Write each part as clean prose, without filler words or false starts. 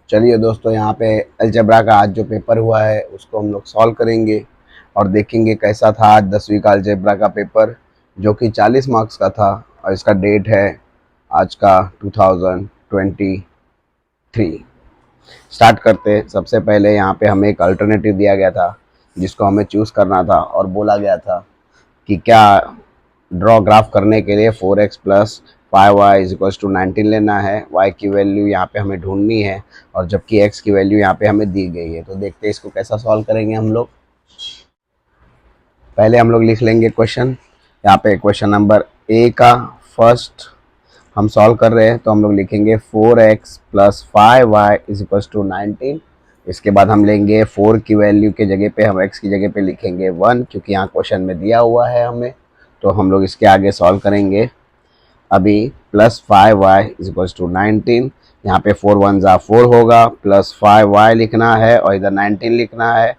चलिए दोस्तों, यहाँ पे अलजेब्रा का आज जो पेपर हुआ है उसको हम लोग सॉल्व करेंगे और देखेंगे कैसा था आज 10वीं का अलजेब्रा का पेपर, जो कि 40 मार्क्स का था। और इसका डेट है आज का 2023। स्टार्ट करते हैं। सबसे पहले यहाँ पे हमें एक अल्टरनेटिव दिया गया था जिसको हमें चूज़ करना था और बोला गया था कि क्या ड्रॉ ग्राफ करने के लिए 4x plus 5y is equals to 19 लेना है। y की वैल्यू यहाँ पे हमें ढूंढनी है और जबकि x की वैल्यू यहाँ पे हमें दी गई है। तो देखते हैं इसको कैसा सॉल्व करेंगे हम लोग। पहले हम लोग लिख लेंगे क्वेश्चन। यहाँ पे क्वेश्चन नंबर ए का फर्स्ट हम सॉल्व कर रहे हैं, तो हम लोग लिखेंगे 4x plus 5y is equals to 19। इसके बाद हम लेंगे 4 की वैल्यू के जगह पे हम x की जगह पे लिखेंगे 1, क्योंकि यहाँ क्वेश्चन में दिया हुआ है हमें। तो हम लोग इसके आगे सॉल्व करेंगे। अभी plus 5y is equals to 19, यहाँ पे 4 1 जा 4 होगा, प्लस 5y लिखना है और इधर 19 लिखना है।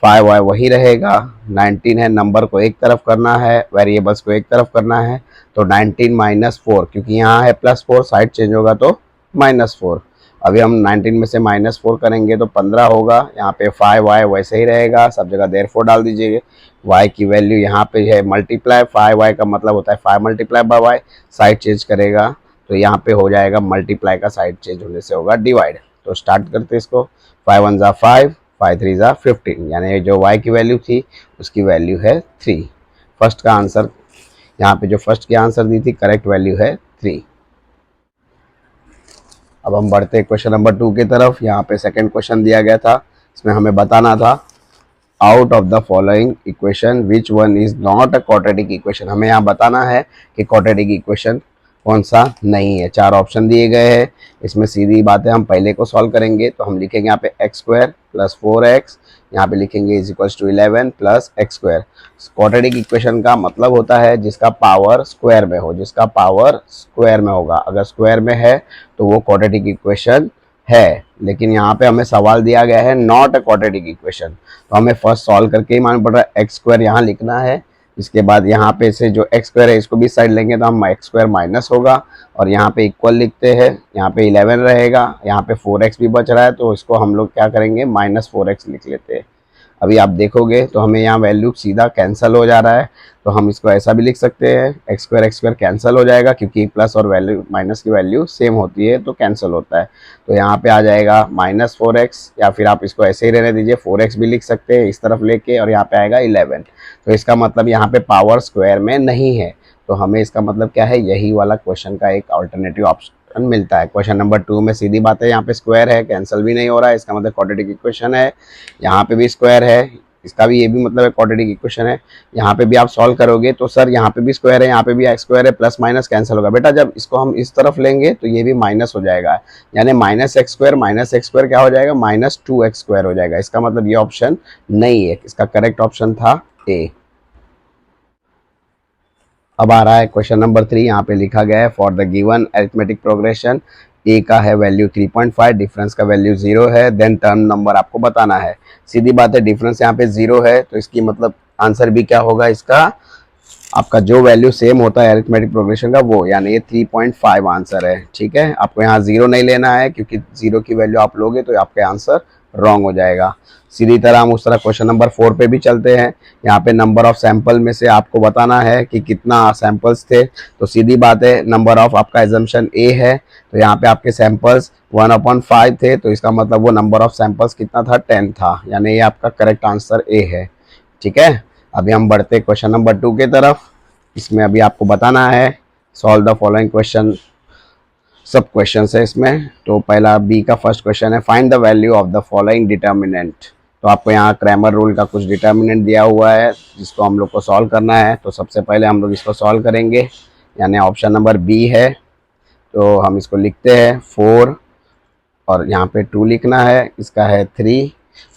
5y वही रहेगा, 19 है, नंबर को एक तरफ करना है, वेरिएबल्स को एक तरफ करना है। तो 19 माइनस 4, क्योंकि यहाँ है प्लस 4, साइड चेंज होगा तो माइनस 4। अभी हम 19 में से माइनस 4 करेंगे तो 15 होगा। यहाँ पे 5y वैसे ही रहेगा, सब जगह देयरफॉर डाल दीजिए। y की वैल्यू यहाँ पे है मल्टीप्लाई, 5y का मतलब होता है 5 multiply by y। Side change करेगा तो यहाँ पे हो जाएगा मल्टीप्लाई का साइड चेंज होने से होगा डिवाइड। तो स्टार्ट करते इसको। 5 1 जा 5, 5 3 जा 15, यानी जो y की वैल्यू थी उसकी वैल्यू है 3। फर्स्ट का आंसर, यहाँ पे जो फर्स्ट की आंसर दी थी करेक्ट वैल्यू है 3। अब हम बढ़ते हैं क्वेश्चन नंबर 2 की तरफ। यहाँ पे सेकंड क्वेश्चन दिया गया था, इसमें हमें बताना था out of the following equation which one is not a quadratic equation. हमें यहाँ बताना है कि क्वाड्रेटिक इक्वेशन कौन सा नहीं है। 4 ऑप्शन दिए गए हैं, इसमें सीधी बात है हम पहले को सॉल्व करेंगे। तो हम लिखेंगे यहाँ पे एक्स स्क्वायर प्लस 4x, यहाँ पे लिखेंगे is equals to 11 plus x square. Quadratic equation का मतलब होता है जिसका पावर स्क्वायर में हो, जिसका पावर स्क्वायर में होगा। अगर स्क्वायर में है तो वो क्वाड्रेटिक इक्वेशन है। लेकिन यहाँ पे हमें सवाल दिया गया है नॉट अ क्वाड्रेटिक इक्वेशन, तो हमें फर्स्ट सॉल्व करके ही मालूम पड़ रहा है एक्स स्क्वायर यहाँ लिखना है। इसके बाद यहाँ पे से जो एक्स स्क्वायर है इसको भी साइड लेंगे तो हम एक्स स्क्वायर माइनस होगा और यहाँ पे इक्वल लिखते हैं। यहाँ पे 11 रहेगा, यहाँ पे 4x भी बच रहा है तो इसको हम लोग क्या करेंगे -4x लिख लेते हैं। अभी आप देखोगे तो हमें यहाँ वैल्यू सीधा कैंसिल हो जा रहा है, तो हम इसको ऐसा भी लिख सकते हैं एक्स स्क्वायर कैंसिल हो जाएगा, क्योंकि प्लस और वैल्यू माइनस की वैल्यू सेम होती है तो कैंसिल होता है। तो यहाँ पे आ जाएगा -4x, या फिर आप इसको ऐसे ही रहने दीजिए, 4x भी लिख सकते हैं इस तरफ लेके, और यहाँ पे आएगा 11। तो इसका मतलब यहाँ पे पावर स्क्वायर में नहीं है। तो हमें इसका मतलब क्या है, यही वाला क्वेश्चन का एक अल्टरनेटिव ऑप्शन मिलता है। क्वेश्चन नंबर 2 में सीधी बात है, यहाँ पे स्क्वायर है, कैंसिल भी नहीं हो रहा है, इसका मतलब क्वाड्रेटिक इक्वेशन है। यहाँ पे भी स्क्वायर है, इसका भी ये भी मतलब है क्वाड्रेटिक इक्वेशन है। यहाँ पे भी आप सॉल्व करोगे तो सर यहाँ पे भी स्क्वायर है, यहाँ पे भी स्क्वायर है, प्लस माइनस कैंसिल होगा। बेटा जब इसको हम इस तरफ लेंगे तो ये भी माइनस हो जाएगा, यानी -x स्क्वायर क्या हो जाएगा, -2x स्क्वायर हो जाएगा। इसका मतलब ये ऑप्शन नहीं है, इसका करेक्ट ऑप्शन था ए। अब आ रहा है क्वेश्चन नंबर 3। यहाँ पे लिखा गया है for the given arithmetic progression A का है वैल्यू 3.5, डिफरेंस का वैल्यू 0 है, देन टर्म नंबर आपको बताना है। सीधी बात है, डिफरेंस यहाँ पे 0 है तो इसकी मतलब आंसर भी क्या होगा इसका, आपका जो वैल्यू सेम होता है अरिथमेटिक प्रोग्रेशन का वो, यानी ये 3.5 आंसर है। ठीक है, आपको यहाँ 0 नहीं लेना है, क्योंकि 0 की वैल्यू आप लोगे तो आपके आंसर रॉन्ग हो जाएगा। सीधी तरह हम उस तरह क्वेश्चन नंबर 4 पे भी चलते हैं। यहाँ पे नंबर ऑफ सैंपल में से आपको बताना है कि कितना सैंपल्स थे। तो सीधी बात है, नंबर ऑफ आपका एजम्पशन ए है, तो यहाँ पे आपके सैंपल्स 1/5 थे, तो इसका मतलब वो नंबर ऑफ सैंपल्स कितना था, 10 था, यानी ये आपका करेक्ट आंसर ए है। ठीक है, अभी हम बढ़ते हैं क्वेश्चन नंबर 2 की तरफ। इसमें अभी आपको बताना है सॉल्व द फॉलोइंग क्वेश्चन, सब क्वेश्चन है इसमें। तो पहला बी का फर्स्ट क्वेश्चन है find the value of the following determinant. तो आपको यहाँ क्रैमर रूल का कुछ डिटर्मिनेंट दिया हुआ है जिसको हम लोग को सॉल्व करना है। तो सबसे पहले हम लोग इसको सॉल्व करेंगे, यानी ऑप्शन नंबर बी है। तो हम इसको लिखते हैं 4 और यहाँ पे 2 लिखना है, इसका है 3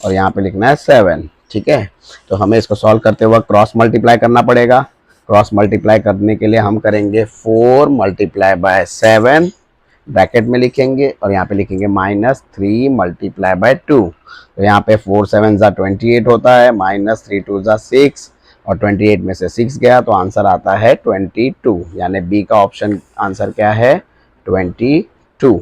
और यहाँ पे लिखना है 7। ठीक है, तो हमें इसको सॉल्व करते वक्त क्रॉस मल्टीप्लाई करना पड़ेगा। क्रॉस मल्टीप्लाई करने के लिए हम करेंगे 4 मल्टीप्लाई बाय 7 ब्रैकेट में लिखेंगे और यहाँ पे लिखेंगे -3 मल्टीप्लाई बाय 2। तो यहाँ पे 4 7 जा 28 होता है, -3 2 जा 6 और 28 में से 6 गया तो आंसर आता है 22, यानी बी का ऑप्शन आंसर क्या है 22।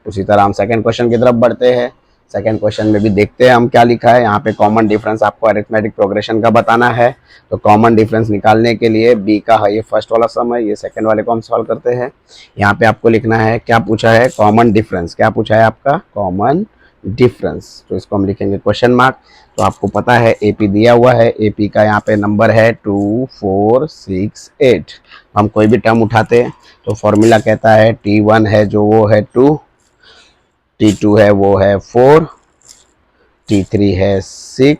उसी तरह हम सेकंड क्वेश्चन की तरफ बढ़ते हैं। सेकंड क्वेश्चन में भी देखते हैं हम क्या लिखा है। यहाँ पे कॉमन डिफरेंस आपको अरिथमेटिक प्रोग्रेशन का बताना है। तो कॉमन डिफरेंस निकालने के लिए बी का है, ये फर्स्ट वाला सम है, ये सेकंड वाले को हम सॉल्व करते हैं। यहाँ पे आपको लिखना है, क्या पूछा है, कॉमन डिफरेंस। क्या पूछा है आपका, कॉमन डिफरेंस। तो इसको हम लिखेंगे क्वेश्चन मार्क। तो आपको पता है एपी दिया हुआ है, एपी का यहाँ पे नंबर है 2468। हम कोई भी टर्म उठाते हैं तो फॉर्मूला कहता है T1 है जो वो है 2, T2 है वो है 4, T3 है 6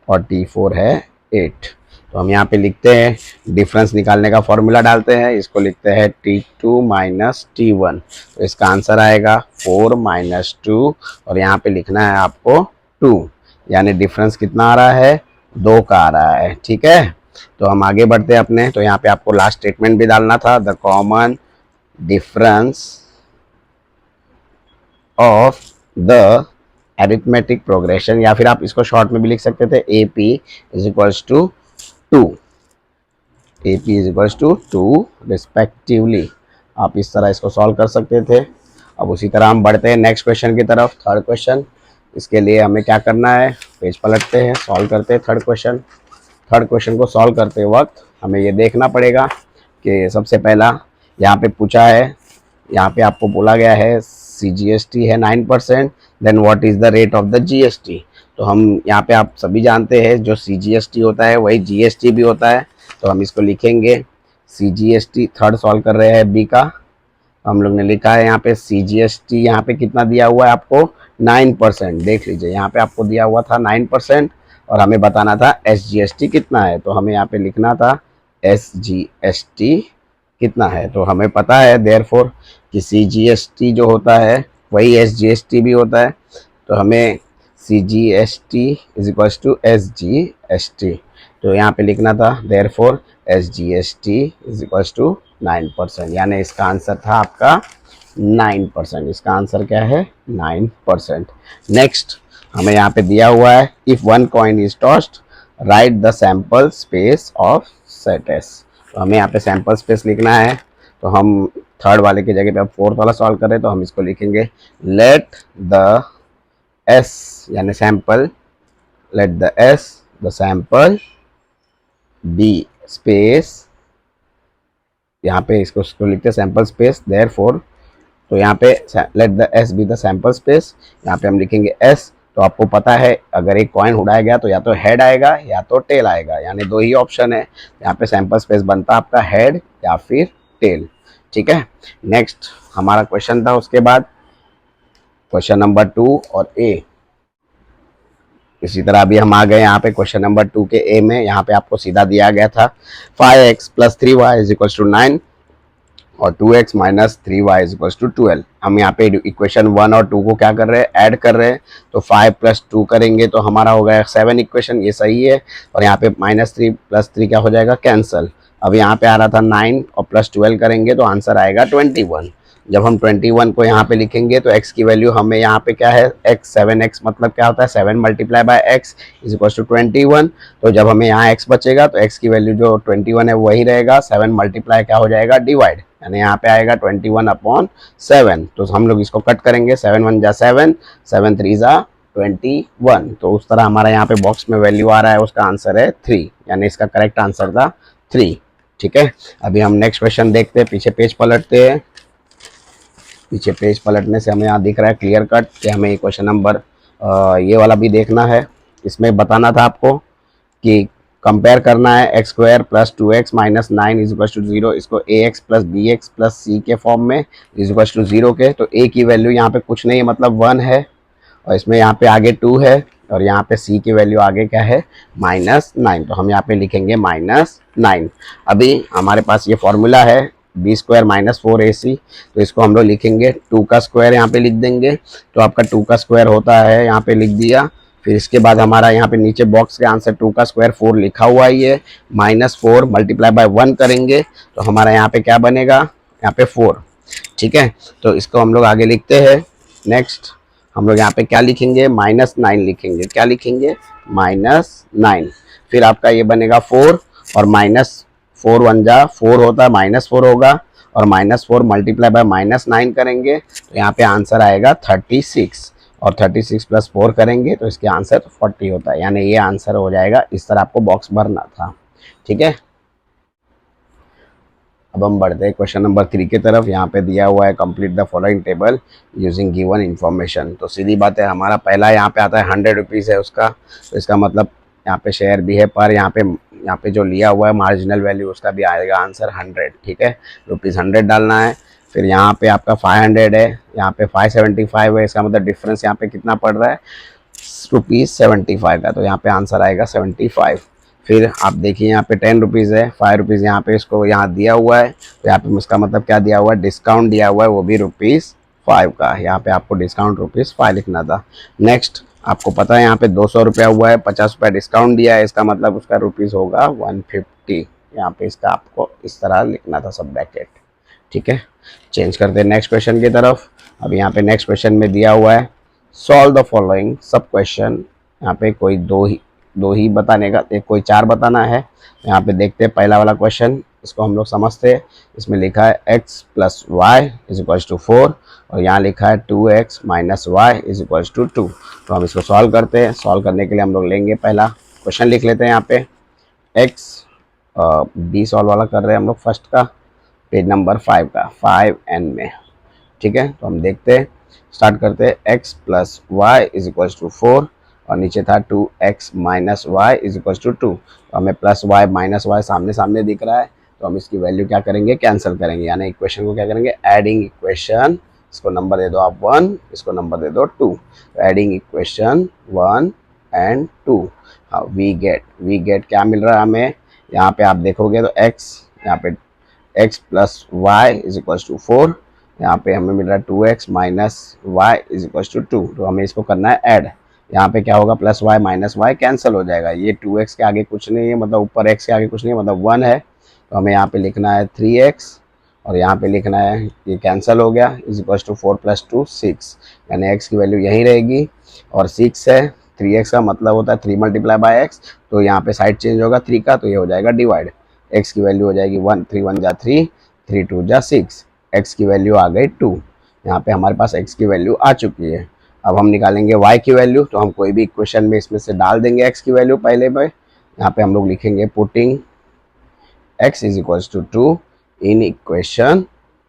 और T4 है 8। तो हम यहाँ पे लिखते हैं, डिफरेंस निकालने का फॉर्मूला डालते हैं, इसको लिखते हैं T2 माइनस T1। तो इसका आंसर आएगा 4 माइनस 2 और यहाँ पे लिखना है आपको 2, यानी डिफरेंस कितना आ रहा है, 2 का आ रहा है। ठीक है, तो हम आगे बढ़ते हैं अपने। तो यहाँ पे आपको लास्ट स्टेटमेंट भी डालना था, the common difference of the arithmetic progression, या फिर आप इसको शॉर्ट में भी लिख सकते थे, AP is equals to 2, AP is equals to 2 respectively. आप इस तरह इसको सॉल्व कर सकते थे। अब उसी तरह हम बढ़ते हैं नेक्स्ट क्वेश्चन की तरफ, थर्ड क्वेश्चन। इसके लिए हमें क्या करना है, पेज पलटते हैं, सॉल्व करते हैं थर्ड क्वेश्चन। थर्ड क्वेश्चन को सॉल्व करते वक्त हमें ये देखना पड़ेगा कि सबसे पहला यहाँ पे पूछा है, यहाँ पे आपको बोला गया है CGST है 9%, then what is the rate of the GST। तो हम यहाँ पे, आप सभी जानते हैं जो CGST होता है वही GST भी होता है। तो हम इसको लिखेंगे CGST, थर्ड सॉल्व कर रहे हैं बी का। हम लोग ने लिखा है यहाँ पे CGST, यहाँ पे कितना दिया हुआ है आपको, 9%। देख लीजिए यहाँ पे आपको दिया हुआ था 9% और हमें बताना था SGST कितना है। तो हमें यहाँ पे लिखना था SGST कितना है। तो हमें पता है देयरफॉर कि CGST जो होता है वही SGST भी होता है। तो हमें CGST is equals to SGST। तो यहाँ पे लिखना था therefore SGST is equals to 9%, यानी इसका आंसर था आपका 9%। इसका आंसर क्या है, 9%। नेक्स्ट हमें यहाँ पे दिया हुआ है, if one coin is tossed right the sample space of set S। तो हमें यहाँ पे सैंपल स्पेस लिखना है। तो हम थर्ड वाले की जगह पे अब फोर्थ वाला सॉल्व करें, तो हम इसको लिखेंगे लेट द S, यानी sample, let the S the sample be space, यहाँ पे इसको लिखते हैं सैंपल स्पेस देयरफॉर। तो यहाँ पे late the S be the sample space, यहाँ पे हम लिखेंगे S। तो आपको पता है अगर एक कॉइन उड़ाया गया तो या तो हेड आएगा या तो टेल आएगा, यानी दो ही ऑप्शन है। यहाँ पे सैंपल स्पेस बनता है आपका हेड या फिर टेल। ठीक है, नेक्स्ट हमारा क्वेश्चन था, उसके बाद क्वेश्चन नंबर 2 और A। इसी तरह अभी हम आ गए यहाँ पे क्वेश्चन नंबर 2 के A में। यहाँ पे आपको सीधा दिया गया था 5x + 3y is equals to 9 और 2x minus 3y is equals to 12। हम यहाँ पे इक्वेशन 1 और 2 को क्या कर रहे हैं, ऐड कर रहे हैं। तो 5 + 2 करेंगे तो हमारा हो गया 7 इक्वेशन, ये सही है। और यहाँ पे -3 + 3 क्या हो जाएगा, कैंसल। अब यहाँ पे आ रहा था 9 और +12 करेंगे तो आंसर आएगा 21। जब हम 21 को यहाँ पे लिखेंगे तो x की वैल्यू हमें यहाँ पे क्या है, x 7x मतलब क्या होता है 7 × x इज इक्वल टू 21। तो जब हमें यहाँ x बचेगा तो x की वैल्यू जो 21 है वही रहेगा, 7 × क्या हो जाएगा, डिवाइड, यानी यहाँ पे आएगा 21/7। तो हम लोग इसको कट करेंगे, 7 × 1 = 7, 7 × 3 = 21। तो उस तरह हमारा यहाँ पे बॉक्स में वैल्यू आ रहा है, उसका आंसर है 3, यानी इसका करेक्ट आंसर था 3। ठीक है, अभी हम नेक्स्ट क्वेश्चन देखते हैं, पीछे पेज पलटते हैं। पीछे पेज पलटने से हमें यहाँ दिख रहा है क्लियर कट कि हमें ये क्वेश्चन नंबर ये वाला भी देखना है। इसमें बताना था आपको कि कंपेयर करना है x² + 2x - 9 is equal to 0, इसको ax + bx + c के फॉर्म में इज इक्वल टू 0 के। तो a की वैल्यू यहाँ पे कुछ नहीं है, मतलब 1 है, और इसमें यहाँ पे आगे 2 है, और यहाँ पे c की वैल्यू आगे क्या है, -9। तो हम यहाँ पे लिखेंगे -9। अभी हमारे पास ये फॉर्मूला है b² - 4ac, तो इसको हम लोग लिखेंगे 2 का स्क्वायर, यहाँ पे लिख देंगे। तो आपका 2 का स्क्वायर होता है, यहाँ पे लिख दिया। फिर इसके बाद हमारा यहाँ पे नीचे बॉक्स के आंसर 2 का स्क्वायर 4 लिखा हुआ ही है, -4 × 1 करेंगे तो हमारा यहाँ पे क्या बनेगा, यहाँ पे 4। ठीक है, तो इसको हम लोग आगे लिखते हैं। नेक्स्ट हम लोग यहाँ पे क्या लिखेंगे, -9 लिखेंगे। क्या लिखेंगे, -9। फिर आपका ये बनेगा 4 और -4 × 1 = 4 होता है, -4 होगा, और -4 मल्टीप्लाई बाय -9 करेंगे तो यहाँ पे आंसर आएगा 36, और 36 + 4 करेंगे तो इसके आंसर 40 होता है, यानी ये आंसर हो जाएगा। इस तरह आपको बॉक्स भरना था, ठीक है। अब हम बढ़ते हैं क्वेश्चन नंबर 3 की तरफ। यहाँ पे दिया हुआ है complete the following table using given information. तो सीधी बात है, हमारा पहला यहाँ पे आता है 100 रुपीज़ है उसका, तो इसका मतलब यहाँ पे शेयर भी है, पर यहाँ पे जो लिया हुआ है मार्जिनल वैल्यू उसका भी आएगा आंसर 100, ठीक है। ₹100 डालना है। फिर यहाँ पे आपका 500 है, यहाँ पे 575 है, इसका मतलब डिफरेंस यहाँ पे कितना पड़ रहा है, ₹75 का, तो यहाँ पे आंसर आएगा 75। फिर आप देखिए यहाँ पे 10 रुपीज़ है, 5 रुपीज़ यहाँ पे इसको यहाँ दिया हुआ है, तो यहाँ पे इसका मतलब क्या दिया हुआ है, डिस्काउंट दिया हुआ है, वो भी ₹5 का। यहाँ पे आपको डिस्काउंट ₹5 लिखना था। नेक्स्ट आपको पता है यहाँ पे 200 रुपया हुआ है, 50 रुपया डिस्काउंट दिया है, इसका मतलब उसका रुपीज़ होगा 150। यहाँ पे इसका आपको इस तरह लिखना था सब ब्रैकेट, ठीक है। चेंज करते हैं नेक्स्ट क्वेश्चन की तरफ। अब यहाँ पे नेक्स्ट क्वेश्चन में दिया हुआ है सॉल्व द फॉलोइंग सब क्वेश्चन। यहाँ पे कोई दो ही बताने का, कोई 4 बताना है। यहाँ पे देखते हैं पहला वाला क्वेश्चन, इसको हम लोग समझते हैं। इसमें लिखा है x + y = 4, और यहाँ लिखा है 2x - y = 2। तो हम इसको सॉल्व करते हैं। सॉल्व करने के लिए हम लोग लेंगे, पहला क्वेश्चन लिख लेते हैं यहाँ पे x, बी सॉल्व वाला कर रहे हैं हम लोग फर्स्ट का, पेज नंबर 5 का, 5N में, ठीक है। तो हम देखते हैं, स्टार्ट करते हैं। x + y = 4, और नीचे था 2x - y = 2। तो हमें +y - y सामने सामने दिख रहा है, तो हम इसकी वैल्यू क्या करेंगे, कैंसिल करेंगे, यानी इक्वेशन को क्या करेंगे, एडिंग इक्वेशन। इसको नंबर दे दो आप 1, इसको नंबर दे दो 2। तो एडिंग इक्वेशन 1 एंड 2, हाँ वी गेट क्या मिल रहा है हमें, यहाँ पे आप देखोगे तो x, यहाँ पे x + y = 4, यहाँ पे हमें मिल रहा है 2x - y = 2। तो हमें इसको करना है ऐड। यहाँ पे क्या होगा, +y - y कैंसिल हो जाएगा, ये 2x के आगे कुछ नहीं है, मतलब ऊपर x के आगे कुछ नहीं है, मतलब 1 है। तो हमें यहाँ पे लिखना है 3x, और यहाँ पे लिखना है, ये कैंसिल हो गया, = 4 + 2 6, यानी x की वैल्यू यहीं रहेगी, और 6 है, 3x का मतलब होता है 3 × x, तो यहाँ पे साइड चेंज होगा 3 का, तो ये हो जाएगा डिवाइड। x की वैल्यू हो जाएगी 1, 3 × 1 = 3, 3 × 2 = 6, x की वैल्यू आ गई 2। यहाँ पे हमारे पास x की वैल्यू आ चुकी है। अब हम निकालेंगे y की वैल्यू, तो हम कोई भी इक्वेशन में इसमें से डाल देंगे x की वैल्यू पहले में। यहाँ पे हम लोग लिखेंगे पुटिंग x = 2 इन इक्वेशन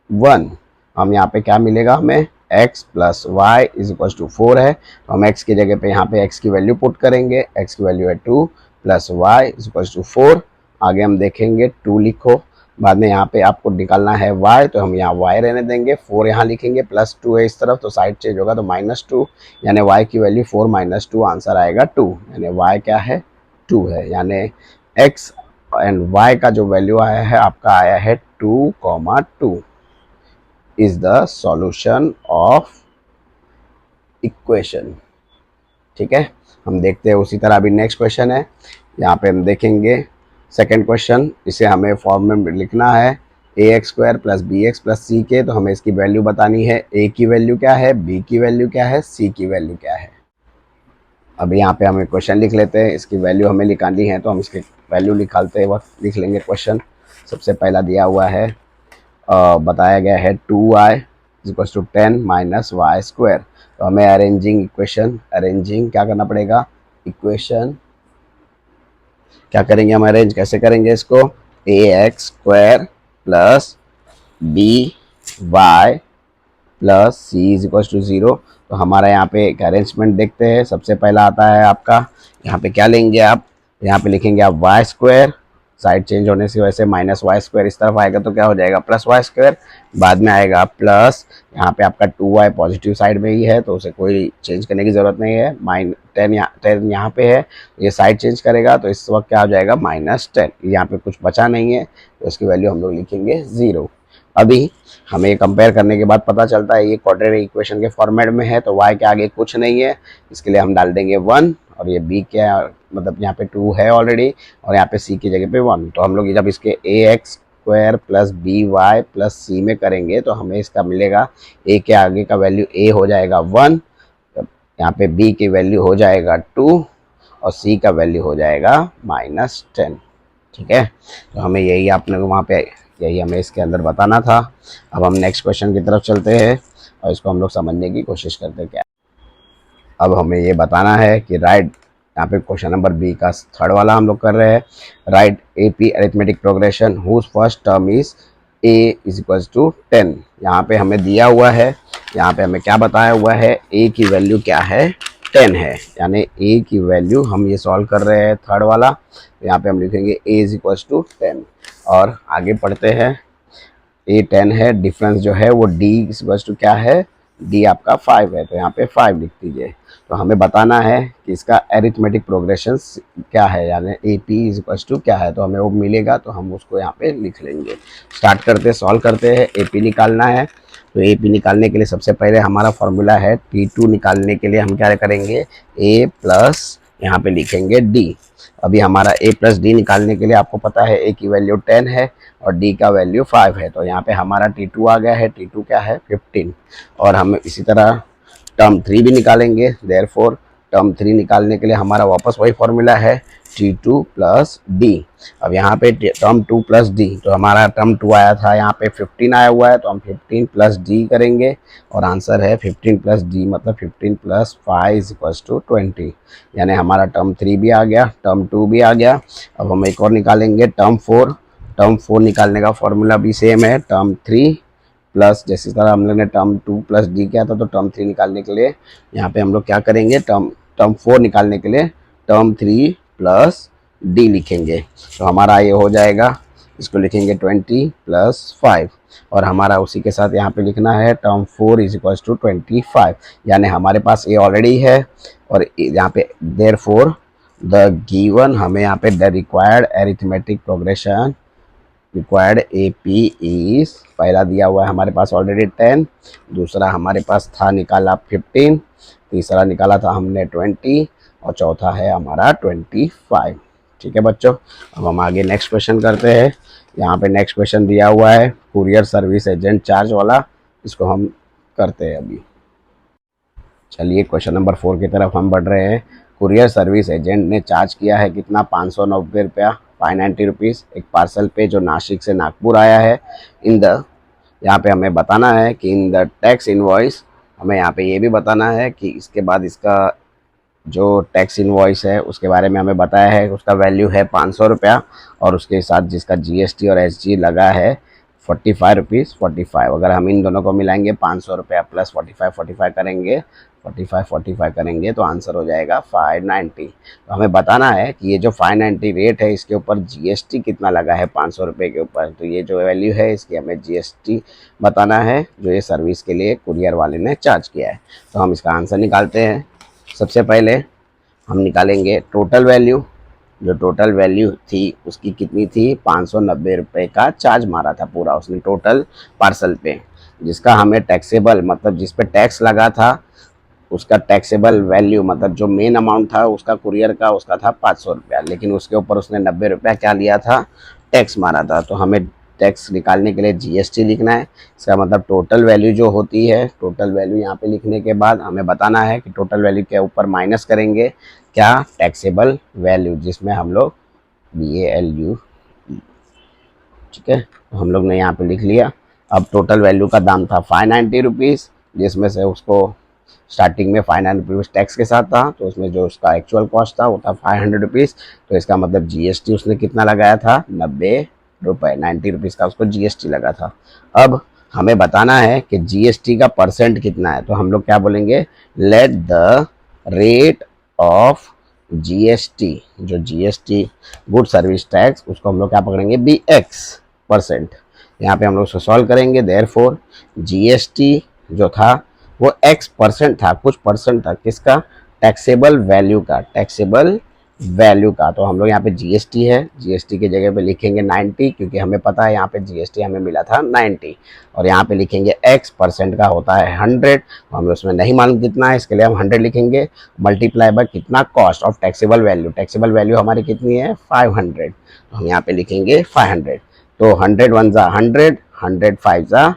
1। हम यहाँ पे क्या मिलेगा हमें, x + y = 4 है, तो हम x की जगह पे यहाँ पे x की वैल्यू पुट करेंगे। x की वैल्यू है 2 + y = 4। आगे हम देखेंगे 2 लिखो, बाद में यहाँ पे आपको निकालना है y, तो हम यहाँ y रहने देंगे, 4 यहाँ लिखेंगे, +2 है इस तरफ, तो साइड चेंज होगा तो -2, यानी y की वैल्यू 4 - 2, आंसर आएगा 2, यानी y क्या है, 2 है, यानी x एंड y का जो वैल्यू आया है आपका आया है 2,2 is the solution of equation, ठीक है। हम देखते हैं उसी तरह अभी नेक्स्ट क्वेश्चन है। यहाँ पे हम देखेंगे सेकंड क्वेश्चन, इसे हमें फॉर्म में लिखना है ax² + bx + c, तो हमें इसकी वैल्यू बतानी है, a की वैल्यू क्या है, b की वैल्यू क्या है, c की वैल्यू क्या है। अब यहाँ पे हमें क्वेश्चन लिख लेते हैं, इसकी वैल्यू हमें निकालनी है, तो हम इसकी वैल्यू निकालते वक्त लिख लेंगे क्वेश्चन। सबसे पहला दिया हुआ है, बताया गया है 2y = 10 - y²। तो हमें अरेंजिंग क्या करना पड़ेगा, इक्वेशन क्या करेंगे हम, अरेंज कैसे करेंगे इसको, ax² + by + c = 0। तो हमारा यहाँ पे एक अरेंजमेंट देखते हैं। सबसे पहला आता है आपका, यहाँ पे क्या लेंगे आप, यहाँ पे लिखेंगे आप y², साइड चेंज होने से वैसे -y² इस तरफ आएगा, तो क्या हो जाएगा +y², बाद में आएगा प्लस, यहाँ पे आपका 2y पॉजिटिव साइड में ही है, तो उसे कोई चेंज करने की ज़रूरत नहीं है, -10 यहाँ पे है, ये साइड चेंज करेगा, तो इस वक्त क्या हो जाएगा, -10, यहाँ पे कुछ बचा नहीं है, तो इसकी वैल्यू हम लोग लिखेंगे 0। अभी हमें कंपेयर करने के बाद पता चलता है ये क्वाड्रेटिक इक्वेशन के फॉर्मेट में है, तो y के आगे कुछ नहीं है, इसके लिए हम डाल देंगे 1, और ये b क्या मतलब यहाँ पे 2 है ऑलरेडी, और यहाँ पे c की जगह पे 1। तो हम लोग जब इसके ax² + by + c में करेंगे, तो हमें इसका मिलेगा, a के आगे का वैल्यू a हो जाएगा 1, यहाँ पे b की वैल्यू हो जाएगा 2, और c का वैल्यू हो जाएगा -10, ठीक है। तो हमें यही आपने वहाँ पे यही हमें इसके अंदर बताना था। अब हम नेक्स्ट क्वेश्चन की तरफ चलते हैं और इसको हम लोग समझने की कोशिश करते हैं क्या। अब हमें ये बताना है कि राइट, यहाँ पे क्वेश्चन नंबर बी का थर्ड वाला हम लोग कर रहे हैं। Right AP arithmetic progression whose first term is a is equals to 10। यहाँ पे हमें दिया हुआ है, यहाँ पे हमें क्या बताया हुआ है, ए की वैल्यू क्या है, 10 है। यानी ए की वैल्यू हम ये सॉल्व कर रहे हैं थर्ड वाला, तो यहाँ पे हम लिखेंगे ए इज इक्वल्स टू 10। और आगे पढ़ते हैं, ए 10 है, डिफरेंस जो है वो डी इज इक्वल्स टू क्या है, डी आपका 5 है, तो यहाँ पे 5 लिख दीजिए। तो हमें बताना है कि इसका एरिथमेटिक प्रोग्रेशन क्या है, यानी A P is equals to क्या है, तो हमें वो मिलेगा तो हम उसको यहाँ पे लिख लेंगे। स्टार्ट करते, सॉल्व करते हैं। ए पी निकालना है, तो ए पी निकालने के लिए सबसे पहले हमारा फॉर्मूला है T2 निकालने के लिए हम क्या करेंगे, ए प्लस यहाँ पे लिखेंगे डी। अभी हमारा ए प्लस डी निकालने के लिए आपको पता है ए की वैल्यू 10 है और डी का वैल्यू 5 है, तो यहाँ पे हमारा T2 आ गया है। T2 क्या है, 15। और हम इसी तरह टर्म 3 भी निकालेंगे। देयरफॉर टर्म 3 निकालने के लिए हमारा वापस वही फॉर्मूला है T2 प्लस डी। अब यहाँ पे टर्म 2 प्लस डी, तो हमारा टर्म 2 आया था, यहाँ पे 15 आया हुआ है, तो हम 15 प्लस डी करेंगे और आंसर है 15 प्लस डी मतलब 15 प्लस 5 इज इक्वल्स टू 20। यानी हमारा टर्म 3 भी आ गया, टर्म 2 भी आ गया। अब हम एक और निकालेंगे, टर्म 4। टर्म 4 निकालने का फॉर्मूला भी सेम है, टर्म 3 प्लस, जैसे तरह हम लोग ने टर्म 2 प्लस डी किया था, तो टर्म 3 निकालने के लिए यहाँ पे हम लोग क्या करेंगे, टर्म 4 निकालने के लिए टर्म 3 प्लस डी लिखेंगे। तो हमारा ये हो जाएगा, इसको लिखेंगे 20 प्लस 5, और हमारा उसी के साथ यहाँ पे लिखना है टर्म 4 इज इक्वल्स टू 25। यानी हमारे पास ये ऑलरेडी है, और यहाँ पे देयरफॉर द गिवन, हमें यहाँ पे the required arithmetic progression required A P is, पहला दिया हुआ है हमारे पास ऑलरेडी 10, दूसरा हमारे पास था निकाला 15, तीसरा निकाला था हमने 20, और चौथा है हमारा 25। ठीक है बच्चों, अब हम आगे नेक्स्ट क्वेश्चन करते हैं। यहाँ पे नेक्स्ट क्वेश्चन दिया हुआ है कुरियर सर्विस एजेंट चार्ज वाला, इसको हम करते हैं अभी। चलिए क्वेश्चन नंबर 4 की तरफ हम बढ़ रहे हैं। कुरियर सर्विस एजेंट ने चार्ज किया है कितना, 590 रुपया, 590 रुपीज़ एक पार्सल पे जो नासिक से नागपुर आया है। इन द, यहाँ पे हमें बताना है कि इन द टैक्स इनवॉइस, हमें यहाँ पे ये भी बताना है कि इसके बाद इसका जो टैक्स इनवॉइस है उसके बारे में हमें बताया है, उसका वैल्यू है 500 रुपया, और उसके साथ जिसका जीएसटी और एसजी लगा है 45 रुपीज़ 45। अगर हम इन दोनों को मिलाएंगे 500 रुपया प्लस 45 करेंगे, 45 करेंगे तो आंसर हो जाएगा 590। तो हमें बताना है कि ये जो 590 रेट है इसके ऊपर जीएसटी कितना लगा है 500 रुपये के ऊपर, तो ये जो वैल्यू है इसकी हमें जीएसटी बताना है जो ये सर्विस के लिए कुरियर वाले ने चार्ज किया है। तो हम इसका आंसर निकालते हैं। सबसे पहले हम निकालेंगे टोटल वैल्यू, जो टोटल वैल्यू थी उसकी कितनी थी, 590 रुपये का चार्ज मारा था पूरा उसने टोटल पार्सल पे, जिसका हमें टैक्सेबल मतलब जिस पे टैक्स लगा था उसका टैक्सेबल वैल्यू मतलब जो मेन अमाउंट था उसका कुरियर का उसका था 500 रुपया, लेकिन उसके ऊपर उसने 90 रुपया क्या लिया था, टैक्स मारा था। तो हमें टैक्स निकालने के लिए जीएसटी लिखना है। इसका मतलब टोटल वैल्यू जो होती है, टोटल वैल्यू यहाँ पे लिखने के बाद हमें बताना है कि टोटल वैल्यू के ऊपर माइनस करेंगे क्या, टैक्सेबल वैल्यू, जिसमें हम लोग BALU, ठीक है, तो हम लोग ने यहाँ पे लिख लिया। अब टोटल वैल्यू का दाम था 590 रुपीज़, जिसमें से उसको स्टार्टिंग में 590 रुपीज़ टैक्स के साथ था, तो उसमें जो उसका एक्चुअल कॉस्ट था वो था 500 रुपीज़। तो इसका मतलब जीएसटी उसने कितना लगाया था, 90 रुपये, 90 रुपीज़ का उसको जीएसटी लगा था। अब हमें बताना है कि जीएसटी का परसेंट कितना है, तो हम लोग क्या बोलेंगे, let the rate of GST, जो जीएसटी गुड सर्विस टैक्स, उसको हम लोग क्या पकड़ेंगे, BX%। यहाँ पे हम लोग उसको सॉल्व करेंगे। देयरफॉर जीएसटी जो था वो X% था, कुछ परसेंट था किसका, टैक्सेबल वैल्यू का, टैक्सेबल वैल्यू का। तो हम लोग यहाँ पे जीएसटी है, जीएसटी की जगह पे लिखेंगे 90, क्योंकि हमें पता है यहाँ पे जीएसटी हमें मिला था 90, और यहाँ पे लिखेंगे X% का होता है 100, तो हम उसमें नहीं मालूम कितना है, इसके लिए हम 100 लिखेंगे, मल्टीप्लाई बाय कितना, cost of taxable value, taxable value हमारी कितनी है 500, तो हम यहाँ पे लिखेंगे 500। तो 100 1 जा 100, 100 5 जा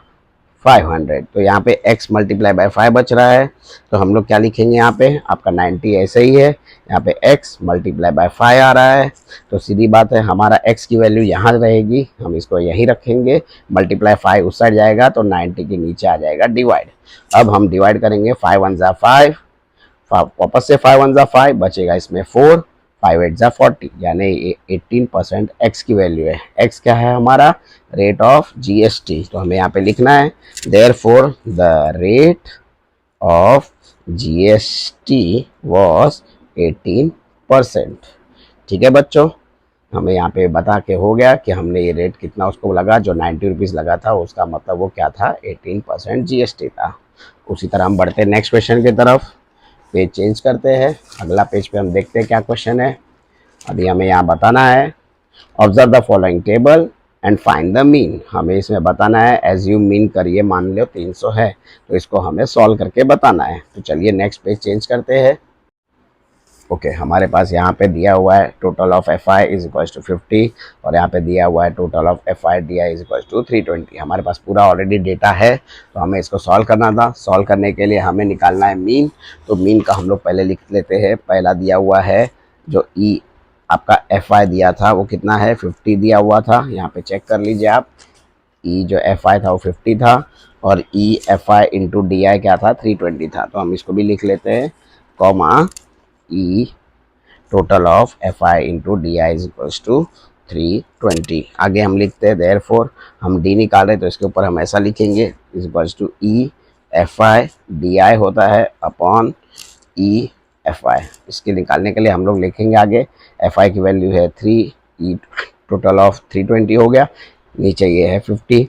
500। तो यहाँ पे x मल्टीप्लाई बाय 5 बच रहा है, तो हम लोग क्या लिखेंगे यहाँ पे, आपका 90 ऐसे ही है, यहाँ पे x मल्टीप्लाई बाय 5 आ रहा है, तो सीधी बात है हमारा x की वैल्यू यहाँ रहेगी, हम इसको यहीं रखेंगे, मल्टीप्लाई 5 उस साइड जाएगा तो 90 के नीचे आ जाएगा डिवाइड। अब हम डिवाइड करेंगे, 5 1 जा 5, वापस से 5 1 जा 5, बचेगा इसमें 4, 5 8 जा 40, यानी 18% x की वैल्यू है। x क्या है हमारा, रेट ऑफ जीएसटी, तो हमें यहाँ पे लिखना है therefore the rate of GST was 18%। ठीक है बच्चों, हमें यहाँ पे बता के हो गया कि हमने ये रेट कितना उसको लगा, जो 90 रुपीज़ लगा था उसका मतलब वो क्या था, 18% जीएसटी था। उसी तरह हम बढ़ते हैं नेक्स्ट क्वेश्चन की तरफ, पेज चेंज करते हैं, अगला पेज पे हम देखते हैं क्या क्वेश्चन है। अभी हमें यहाँ बताना है observe the following table and find the mean, हमें इसमें बताना है, एज्यूम मीन करिए, मान लो 300 है तो इसको हमें सॉल्व करके बताना है। तो चलिए नेक्स्ट पेज चेंज करते हैं। ओके हमारे पास यहाँ पे दिया हुआ है total of f i is equals to 50 और यहाँ पे दिया हुआ है total of f i d i is equals to 320। हमारे पास पूरा ऑलरेडी डेटा है, तो हमें इसको सॉल्व करना था। सॉल्व करने के लिए हमें निकालना है मीन, तो मीन का हम लोग पहले लिख लेते हैं। पहला दिया हुआ है जो ई आपका एफ आई दिया था वो कितना है, 50 दिया हुआ था, यहाँ पे चेक कर लीजिए आप, ई जो एफ आई था वो 50 था और ई एफ आई इंटू डी आई क्या था, 320 था। तो हम इसको भी लिख लेते हैं, comma E total of f i into d i is equals to 320। आगे हम लिखते हैं देयरफॉर, हम डी निकाल रहे हैं तो इसके ऊपर हम ऐसा लिखेंगे, is equals to E f i d i होता है अपॉन ई एफ आई। इसके निकालने के लिए हम लोग लिखेंगे आगे, एफ आई की वैल्यू है 3, ई टोटल ऑफ 320 हो गया, नीचे ये है 50,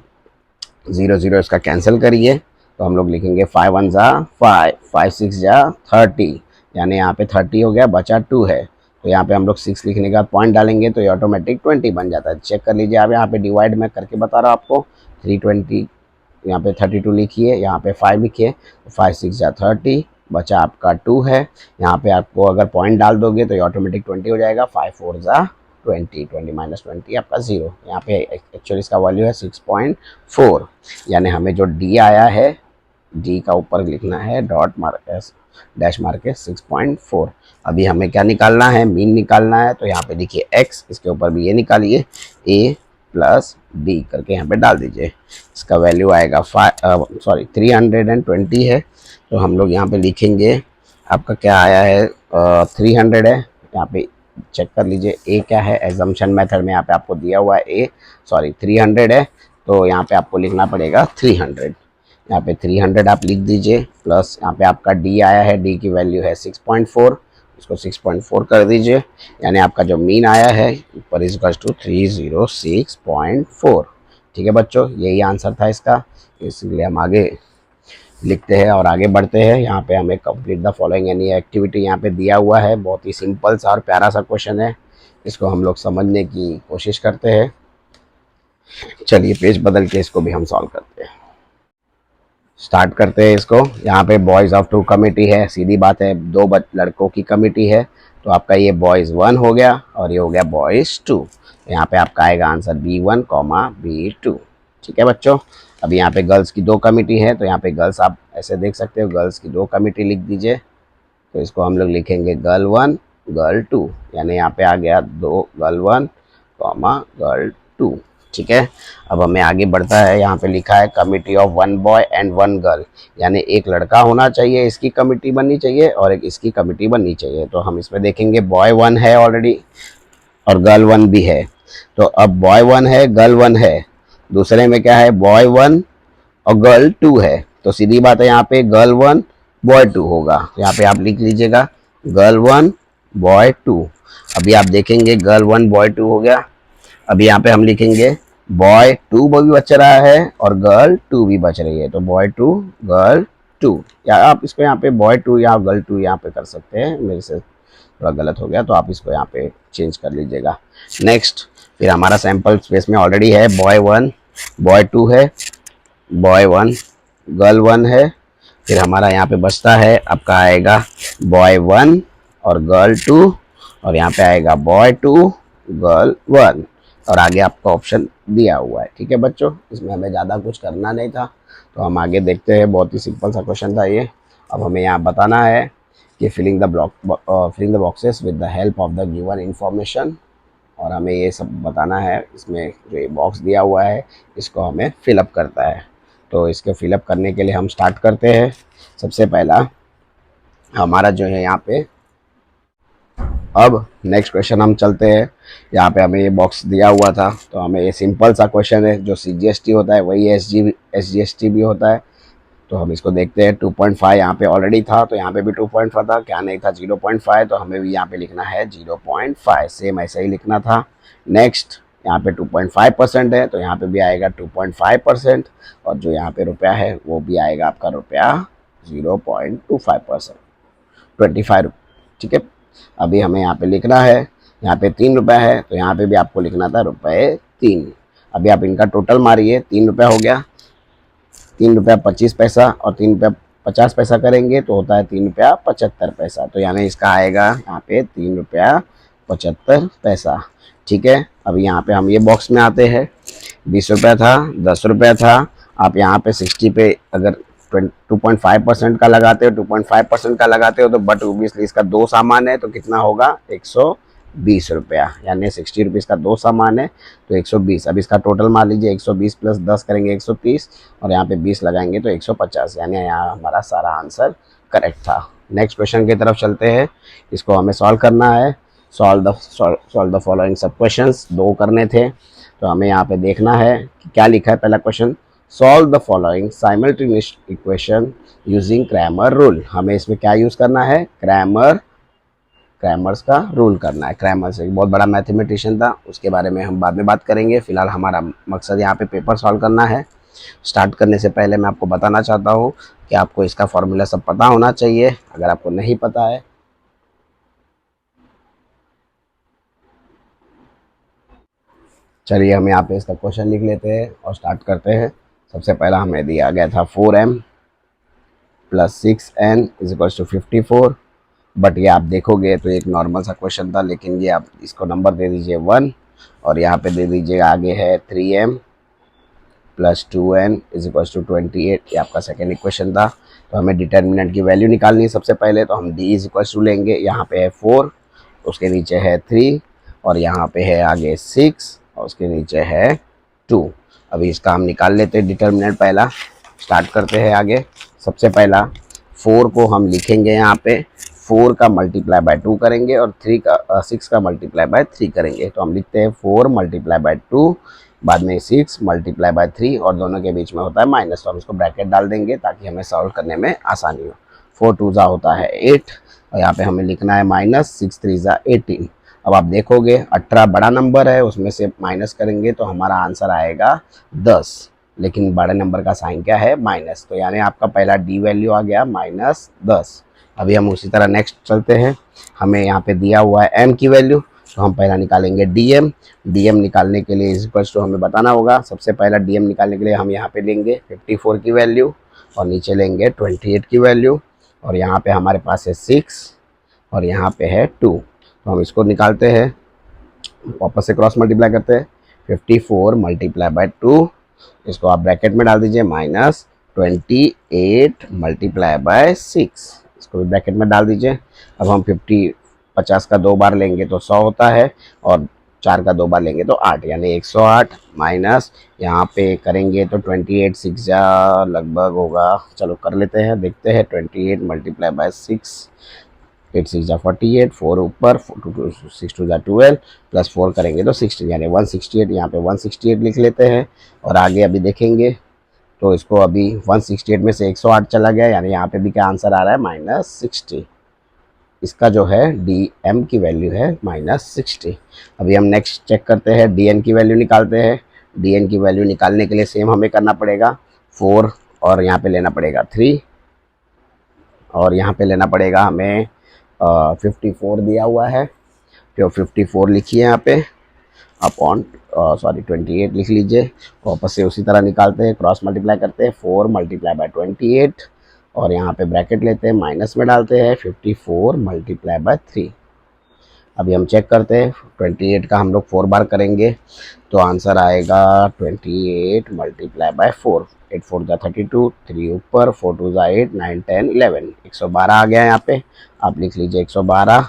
0 0 इसका कैंसिल करिए तो हम लोग लिखेंगे 5 1 जा 5, 5 6 जा 30, यानी यहाँ पे 30 हो गया, बचा 2 है, तो यहाँ पे हम लोग 6 लिखने के बाद पॉइंट डालेंगे तो ये ऑटोमेटिक 20 बन जाता है। चेक कर लीजिए आप, यहाँ पे डिवाइड में करके बता रहा हूँ आपको, 320 यहाँ पे 32 लिखिए, यहाँ पे 5 लिखिए, 5 6 जा 30, बचा आपका 2 है, यहाँ पे आपको अगर पॉइंट डाल दोगे तो ये ऑटोमेटिक 20 हो जाएगा, 5 4 जा 20, 20 माइनस 20 आपका 0, यहाँ पे एक्चुअली इसका वैल्यू है 6.4, यानी हमें जो डी आया है, डी का ऊपर लिखना है डॉट मार्क डैश मार के 6.4। अभी हमें क्या निकालना है, मीन निकालना है, तो यहाँ पे देखिए x, इसके ऊपर भी ये निकालिए, a प्लस डी करके यहाँ पे डाल दीजिए, इसका वैल्यू आएगा 320 है, तो हम लोग यहाँ पे लिखेंगे, आपका क्या आया है 300 है, यहाँ पे चेक कर लीजिए a क्या है, एजम्पशन मेथड में यहाँ पे आपको दिया हुआ है 300 है, तो यहाँ पे आपको लिखना पड़ेगा 300, यहाँ पे 300 आप लिख दीजिए, प्लस यहाँ पे आपका d आया है, d की वैल्यू है 6.4, इसको 6.4 कर दीजिए, यानी आपका जो मीन आया है ऊपर इज इक्वल्स टू 306.4। ठीक है बच्चों, यही आंसर था इसका, इसलिए हम आगे लिखते हैं और आगे बढ़ते हैं। यहाँ पे हमें complete the following any activity यहाँ पे दिया हुआ है, बहुत ही सिंपल सा और प्यारा सा क्वेश्चन है, इसको हम लोग समझने की कोशिश करते हैं। चलिए पेज बदल के इसको भी हम सॉल्व करते हैं, स्टार्ट करते हैं इसको। यहाँ पे बॉयज़ ऑफ 2 कमिटी है, सीधी बात है 2 लड़कों की कमिटी है, तो आपका ये बॉयज़ 1 हो गया और ये हो गया बॉयज़ 2, यहाँ पे आपका आएगा आंसर B1, B2। ठीक है बच्चों, अभी यहाँ पे गर्ल्स की 2 कमिटी है, तो यहाँ पे गर्ल्स आप ऐसे देख सकते हो, गर्ल्स की 2 कमिटी लिख दीजिए, तो इसको हम लोग लिखेंगे गर्ल 1 गर्ल 2, यानी यहाँ पे आ गया 2 गर्ल 1 गर्ल 2। ठीक है, अब हमें आगे बढ़ता है, यहाँ पे लिखा है committee of 1 boy and 1 girl, यानी एक लड़का होना चाहिए, इसकी कमिटी बननी चाहिए और एक इसकी कमिटी बननी चाहिए। तो हम इसमें देखेंगे बॉय 1 है ऑलरेडी और गर्ल 1 भी है, तो अब बॉय 1 है गर्ल 1 है, दूसरे में क्या है बॉय 1 और गर्ल 2 है, तो सीधी बात है यहाँ पे गर्ल 1 बॉय 2 होगा, यहाँ पे आप लिख लीजिएगा गर्ल 1 बॉय 2। अभी आप देखेंगे गर्ल 1 बॉय 2 हो गया, अभी यहाँ पे हम लिखेंगे बॉय 2 भी बच रहा है और गर्ल 2 भी बच रही है, तो बॉय 2 गर्ल 2, या आप इसको यहाँ पे बॉय 2 या गर्ल 2 यहाँ पे कर सकते हैं, मेरे से थोड़ा गलत हो गया तो आप इसको यहाँ पे चेंज कर लीजिएगा। नेक्स्ट, फिर हमारा सैम्पल स्पेस में ऑलरेडी है बॉय 1 बॉय 2 है, बॉय 1 गर्ल 1 है, फिर हमारा यहाँ पे बचता है आपका आएगा बॉय 1 और गर्ल 2 और यहाँ पे आएगा बॉय 2 गर्ल 1 और आगे आपका ऑप्शन दिया हुआ है। ठीक है बच्चों, इसमें हमें ज़्यादा कुछ करना नहीं था, तो हम आगे देखते हैं, बहुत ही सिंपल सा क्वेश्चन था ये। अब हमें यहाँ बताना है कि filling the boxes with the help of the given information, और हमें ये सब बताना है। इसमें जो ये बॉक्स दिया हुआ है इसको हमें फिलअप करता है। तो इसके फिलअप करने के लिए हम स्टार्ट करते हैं। सबसे पहला हमारा जो है यहाँ पे, अब नेक्स्ट क्वेश्चन हम चलते हैं। यहाँ पे हमें ये बॉक्स दिया हुआ था, तो हमें ये सिंपल सा क्वेश्चन है, जो CGST होता है वही SGST भी होता है। तो हम इसको देखते हैं। 2.5 यहाँ पे ऑलरेडी था, तो यहाँ पे भी 2.5 था, क्या नहीं था 0.5, तो हमें भी यहाँ पे लिखना है 0.5, सेम ऐसा ही लिखना था। नेक्स्ट यहाँ पे 2.5% है, तो यहाँ पे भी आएगा 2.5%, और जो यहाँ पे रुपया है वो भी आएगा आपका रुपया 0.25%, 25। ठीक है। अभी हमें यहाँ पे लिखना है, यहाँ पे 3 रुपया है, तो यहाँ पे भी आपको लिखना था ₹3। अभी आप इनका टोटल मारिए, 3 रुपया हो गया, 3 रुपया 25 पैसा और 3 रुपया 50 पैसा करेंगे तो होता है 3 रुपया 75 पैसा। तो यानी इसका आएगा यहाँ पे 3 रुपया 75 पैसा। ठीक है। अभी यहाँ पे हम ये बॉक्स में आते हैं। 20 रुपया था, 10 रुपया था। आप यहाँ पे 60 पे अगर 2.5% का लगाते हो, 2.5% का लगाते हो, तो बट ओबियसली इसका 2 सामान है, तो कितना होगा 120 रुपया, यानी 60 रुपीज़ का 2 सामान है तो 120। अब इसका टोटल मान लीजिए 120 प्लस 10 करेंगे 130, और यहाँ पे 20 लगाएंगे तो 150, यानी यहाँ हमारा सारा आंसर करेक्ट था। नेक्स्ट क्वेश्चन की तरफ चलते हैं। इसको हमें सॉल्व करना है। सॉल्व द फॉलोइंग सब क्वेश्चंस 2 करने थे, तो हमें यहाँ पे देखना है कि क्या लिखा है। पहला question, solve the following simultaneous equation using Cramer rule. हमें इसमें क्या यूज़ करना है, क्रैमर्स का रूल करना है। क्रैमर्स एक बहुत बड़ा मैथमेटिशियन था, उसके बारे में हम बाद में बात करेंगे। फिलहाल हमारा मकसद यहाँ पे पेपर सॉल्व करना है। स्टार्ट करने से पहले मैं आपको बताना चाहता हूँ कि आपको इसका फॉर्मूला सब पता होना चाहिए। अगर आपको नहीं पता है, चलिए हम यहाँ पे इसका क्वेश्चन लिख लेते हैं और स्टार्ट करते हैं। सबसे पहला हमें दिया गया था 4m plus 6n is equals to 54। But ये आप देखोगे तो एक नॉर्मल सा क्वेश्चन था, लेकिन ये आप इसको नंबर दे दीजिए 1, और यहाँ पे दे दीजिए आगे है 3m plus 2n is equals to 28। ये आपका सेकेंड इक्वेशन था। तो हमें डिटर्मिनेंट की वैल्यू निकालनी है सबसे पहले, तो हम d इज इक्वल्स टू लेंगे। यहाँ पे है 4, उसके नीचे है 3, और यहाँ पे है आगे 6, और उसके नीचे है 2। अभी इसका हम निकाल लेते हैं डिटर्मिनेंट पहला। स्टार्ट करते हैं आगे। सबसे पहला 4 को हम लिखेंगे यहाँ पे, 4 का मल्टीप्लाई बाय 2 करेंगे, और 6 का मल्टीप्लाई बाय 3 करेंगे। तो हम लिखते हैं 4 मल्टीप्लाई बाय 2, बाद में 6 मल्टीप्लाई बाय 3, और दोनों के बीच में होता है माइनस, तो हम इसको ब्रैकेट डाल देंगे ताकि हमें सॉल्व करने में आसानी हो। 4 2 ज़ा होता है 8, और यहाँ पे हमें लिखना है माइनस 6 3 ज़ा 18। अब आप देखोगे 18 बड़ा नंबर है, उसमें से माइनस करेंगे तो हमारा आंसर आएगा 10, लेकिन बड़े नंबर का साइन क्या है, माइनस। तो यानी आपका पहला डी वैल्यू आ गया -10। अभी हम उसी तरह नेक्स्ट चलते हैं। हमें यहाँ पे दिया हुआ है m की वैल्यू, तो हम पहला निकालेंगे dm निकालने के लिए इक्वल्स टू हमें बताना होगा। सबसे पहला dm निकालने के लिए हम यहाँ पे लेंगे 54 की वैल्यू, और नीचे लेंगे 28 की वैल्यू, और यहाँ पे हमारे पास है 6, और यहाँ पे है 2। तो हम इसको निकालते हैं, वापस से क्रॉस मल्टीप्लाई करते हैं। 54 मल्टीप्लाई बाय 2, इसको आप ब्रैकेट में डाल दीजिए, माइनस 28 मल्टीप्लाई बाय 6, इसको भी ब्रैकेट में डाल दीजिए। अब हम 50 का 2 बार लेंगे तो 100 होता है, और 4 का 2 बार लेंगे तो 8, यानी 108, माइनस यहाँ पे करेंगे तो 28 6 जा लगभग होगा, चलो कर लेते हैं, देखते हैं। 28 मल्टीप्लाई बाय 6, 8 6 जा 48, 4 ऊपर, 6 2 जा 12, प्लस 4 करेंगे तो 60, यानी 168। यहाँ पे 168 लिख लेते हैं, और आगे अभी देखेंगे तो इसको अभी 168 में से 108 चला गया, यानी यहाँ पे भी क्या आंसर आ रहा है -60। इसका जो है dm की वैल्यू है -60। अभी हम नेक्स्ट चेक करते हैं, dn की वैल्यू निकालते हैं। dn की वैल्यू निकालने के लिए सेम हमें करना पड़ेगा 4, और यहाँ पे लेना पड़ेगा 3, और यहाँ पे लेना पड़ेगा हमें 54 दिया हुआ है, तो 54 लिखिए यहाँ पे, अपॉन 28 लिख लीजिए। वापस से उसी तरह निकालते हैं, क्रॉस मल्टीप्लाई करते हैं, 4 मल्टीप्लाई बाय 28, और यहाँ पे ब्रैकेट लेते हैं, माइनस में डालते हैं 54 मल्टीप्लाई बाय 3। अभी हम चेक करते हैं, 28 का हम लोग 4 बार करेंगे तो आंसर आएगा 28 मल्टीप्लाई बाय 4। 8 4 जा 32, 3 ऊपर, 4 2 जा 8, 9 10 11, 112 आ गया यहाँ पे। आप लिख लीजिए 112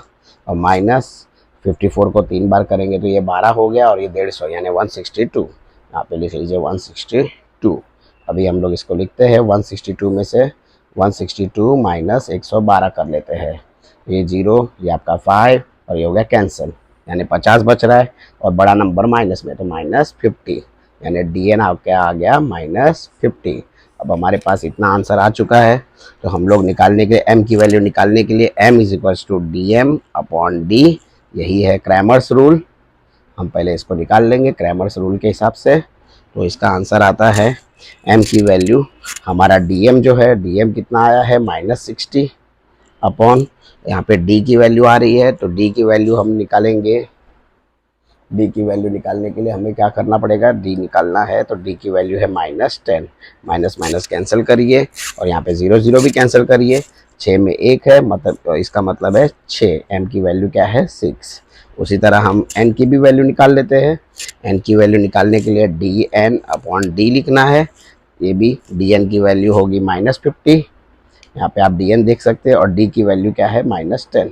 और माइनस 54 को 3 बार करेंगे तो ये 12 हो गया और ये 150 यानी 162। यहाँ पे लिख लीजिए 162। अभी हम लोग इसको लिखते हैं 162 में से 162 माइनस 112 कर लेते हैं। ये 0, ये आपका 5 और ये हो गया कैंसिल, यानी 50 बच रहा है और बड़ा नंबर माइनस में तो -50, यानी DN आपका आ गया -50। अब हमारे पास इतना आंसर आ चुका है तो हम लोग निकालने के M की वैल्यू निकालने के लिए M = dm/d, यही है क्रैमर्स रूल। हम पहले इसको निकाल लेंगे क्रैमर्स रूल के हिसाब से। तो इसका आंसर आता है M की वैल्यू, हमारा DM जो है, DM कितना आया है -60 अपॉन, यहाँ पे D की वैल्यू आ रही है तो D की वैल्यू हम निकालेंगे। D की वैल्यू निकालने के लिए हमें क्या करना पड़ेगा, D निकालना है तो D की वैल्यू है -10, माइनस माइनस कैंसिल करिए और यहाँ पे 0 0 भी कैंसिल करिए। 6 में 1 है, मतलब तो इसका मतलब है 6। M की वैल्यू क्या है 6। उसी तरह हम N की भी वैल्यू निकाल लेते हैं। N की वैल्यू निकालने के लिए DN/D लिखना है। ये भी DN की वैल्यू होगी -50, यहाँ पे आप DN देख सकते हैं, और D की वैल्यू क्या है -10।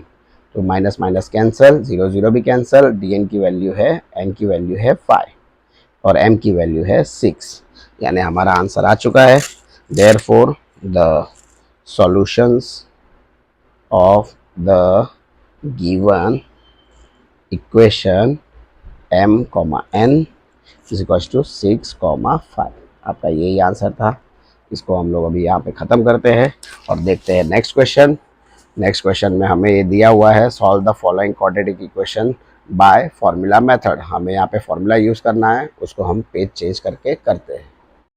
तो माइनस माइनस कैंसिल, 0 0 भी कैंसिल। DN की वैल्यू है, N की वैल्यू है 5 और M की वैल्यू है 6, यानी हमारा आंसर आ चुका है। Therefore the solutions of the given equation M, N = 6, 5। आपका यही आंसर था। इसको हम लोग अभी यहाँ पे ख़त्म करते हैं और देखते हैं नेक्स्ट क्वेश्चन। नेक्स्ट क्वेश्चन में हमें ये दिया हुआ है, solve the following quadratic equation by formula method. हमें यहाँ पे फॉर्मूला यूज़ करना है, उसको हम पेज चेंज करके करते हैं।